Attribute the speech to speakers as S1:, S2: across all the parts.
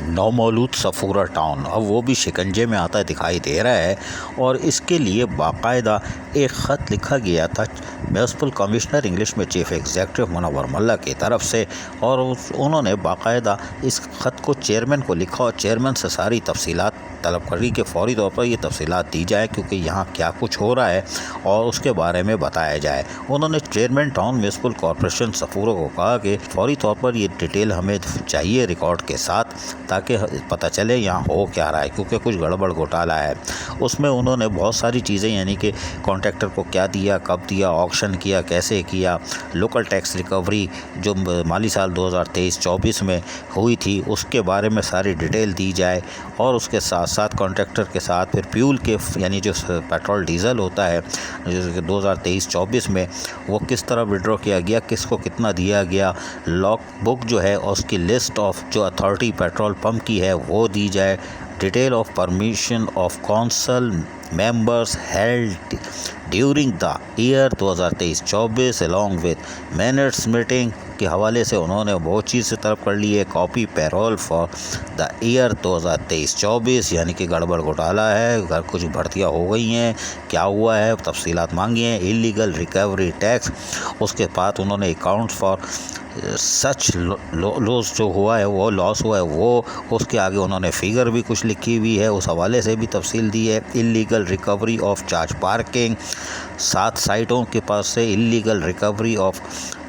S1: नौमौलूद Safura town अब वो भी शिकंजे में आता दिखाई दे रहा है और इसके लिए बाकायदा एक ख़त लिखा गया था म्यूनसिपल कमिश्नर इंग्लिश में चीफ एग्जीक्यूटिव मुनव्वर मल्ला की तरफ से, और उन्होंने बाकायदा इस ख़त को चेयरमैन को लिखा और चेयरमैन से सारी तफसीलात तलब करी कि फ़ौरी तौर पर ये तफसीलात दी जाए क्योंकि यहाँ क्या कुछ हो रहा है और उसके बारे में बताया जाए। उन्होंने chairman town municipal corporation Safura को कहा कि फ़ौरी तौर पर ये डिटेल हमें चाहिए रिकॉर्ड के साथ ताकि पता चले यहाँ हो क्या रहा है, क्योंकि कुछ गड़बड़ घोटाला है। उसमें उन्होंने बहुत सारी चीज़ें यानी कि कॉन्ट्रैक्टर को क्या दिया, कब दिया, ऑक्शन किया, कैसे किया, लोकल टैक्स रिकवरी जो माली साल 2023-24 में हुई थी उसके बारे में सारी डिटेल दी जाए, और उसके साथ साथ कॉन्ट्रैक्टर के साथ फिर फ्यूल के यानी जो पेट्रोल डीजल होता है 2023-24 में वो किस तरह विड्रॉ किया गया, किसको कितना दिया गया, लॉग बुक जो है और उसकी लिस्ट ऑफ जो अथॉरिटी पेट्रोल पंप की है वो दी जाए, detail of permission of council members held during the year 2023-24 along with minutes meeting के हवाले से उन्होंने वो चीज़ से तलब कर ली है। Copy parole for the year 2023-24 यानी कि गड़बड़ घोटाला है, अगर कुछ भर्तियाँ हो गई हैं, क्या हुआ है, तफसीलात मांगी हैं, इलीगल रिकवरी टैक्स, उसके बाद उन्होंने अकाउंट फॉर सच लॉस जो हुआ है वो लॉस हुआ है वो, उसके आगे उन्होंने फिगर भी कुछ लिखी हुई है, उस हवाले से भी तफसील दी है। Illegal recovery of charge parking, 7 साइटों के पास से illegal recovery of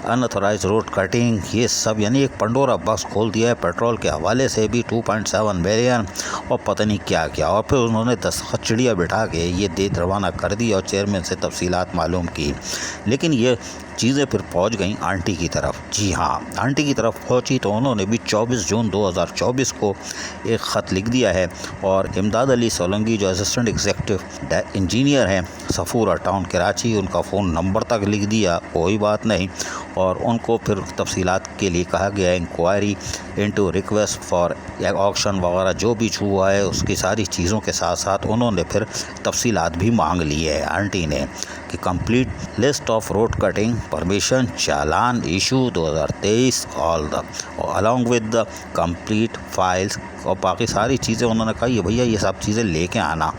S1: unauthorised road cutting, ये सब यानी एक पंडोरा बॉक्स खोल दिया है। पेट्रोल के हवाले से भी 2.7 बिलियन और पता नहीं क्या क्या, और फिर उन्होंने दस्तखत चिड़िया बिठा के ये दे रवाना कर दी और चेयरमैन से तफसीलात मालूम की। लेकिन ये चीज़ें फिर पहुंच गई आंटी की तरफ। जी हाँ, आंटी की तरफ पहुंची तो उन्होंने भी 24 जून 2024 को एक ख़त लिख दिया है, और इमदाद अली सोलंकी जो असिस्टेंट एग्जीक्यूटिव इंजीनियर हैं सफूरा टाउन कराची, उनका फ़ोन नंबर तक लिख दिया, कोई बात नहीं, और उनको फिर तफसीलात के लिए कहा गया inquiry into request for auction वगैरह जो भी हुआ है उसकी सारी चीज़ों के साथ साथ उन्होंने फिर तफसीलात भी मांग ली है आंटी ने कि complete list of road cutting permission challan issue 2023 all the along with the complete files, और बाकी सारी चीज़ें उन्होंने कहा ये भैया ये सब चीज़ें लेके आना,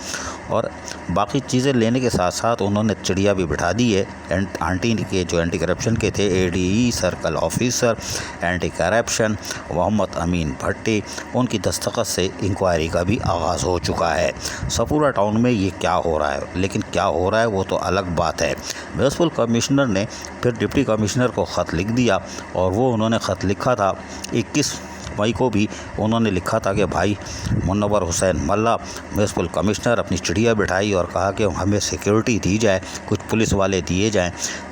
S1: और बाकी चीज़ें लेने के साथ साथ उन्होंने चिड़िया भी बिठा दी है। आंटी के जो एंटी करप्शन के थे ADE circle officer anti corruption Mohammad Amin Bhatti, उनकी दस्तखत से इंक्वायरी का भी आगाज़ हो चुका है। सफूरा टाउन में ये क्या हो रहा है, लेकिन क्या हो रहा है वो तो अलग बात है। म्यूनसिपल कमिश्नर ने फिर डिप्टी कमिश्नर को ख़त लिख दिया, और वो उन्होंने ख़त लिखा था 21 मई को भी उन्होंने लिखा था कि भाई मुनव्वर हुसैन मल्ला म्यूनसिपल कमिश्नर अपनी चिड़िया बिठाई और कहा कि हमें सिक्योरिटी दी जाए, कुछ पुलिस वाले दिए जाएं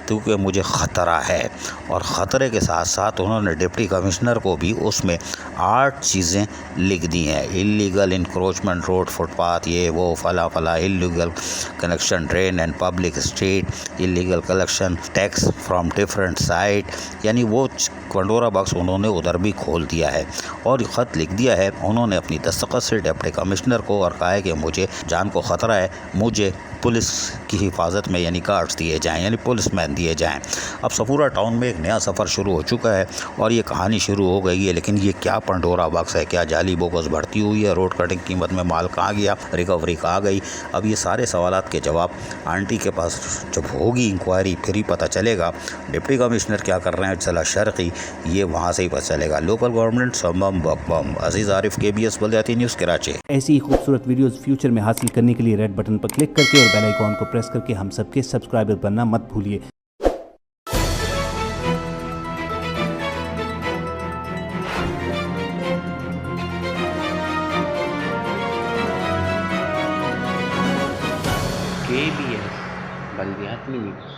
S1: क्योंकि मुझे ख़तरा है। और ख़तरे के साथ साथ उन्होंने डिप्टी कमिश्नर को भी उसमें 8 चीज़ें लिख दी हैं। इलीगल इंक्रोचमेंट रोड फुटपाथ, ये वो फला फला, illegal connection drain and public street, illegal collection tax from different site, यानी वो पंडोरा बॉक्स उन्होंने उधर भी खोल दिया है और ख़त लिख दिया है उन्होंने अपनी दस्तखत से डिप्टी कमिश्नर को, और कहा है कि मुझे जान को ख़तरा है, मुझे पुलिस की हिफाजत में यानी गार्ड्स दिए जाएं, यानी पुलिसमैन दिए जाएं। अब सफूरा टाउन में एक नया सफ़र शुरू हो चुका है और ये कहानी शुरू हो गई है, लेकिन ये क्या पंडोरा बॉक्स है, क्या जाली बोगस भर्ती हुई है, रोड कटिंग कीमत में माल कहाँ गया, रिकवरी कहाँ गई, अब ये सारे सवालात के जवाब आंटी के पास जब होगी इंक्वायरी फिर ही पता चलेगा। डिप्टी कमिश्नर क्या कर रहे हैं चला शर्की, ये वहाँ से ही पता चलेगा। लोकल गवर्नमेंट सम्बम बकबम। अजीज़ आरिफ, KBS बल्दियाती न्यूज़ कराची।
S2: ऐसी ही खूबसूरत वीडियोस फ्यूचर में हासिल करने के लिए रेड बटन पर क्लिक करके और बेल आइकॉन को प्रेस करके हम सबके सब्सक्राइबर बनना मत भूलिए।
S3: KBS बल्दियाती न्यूज़।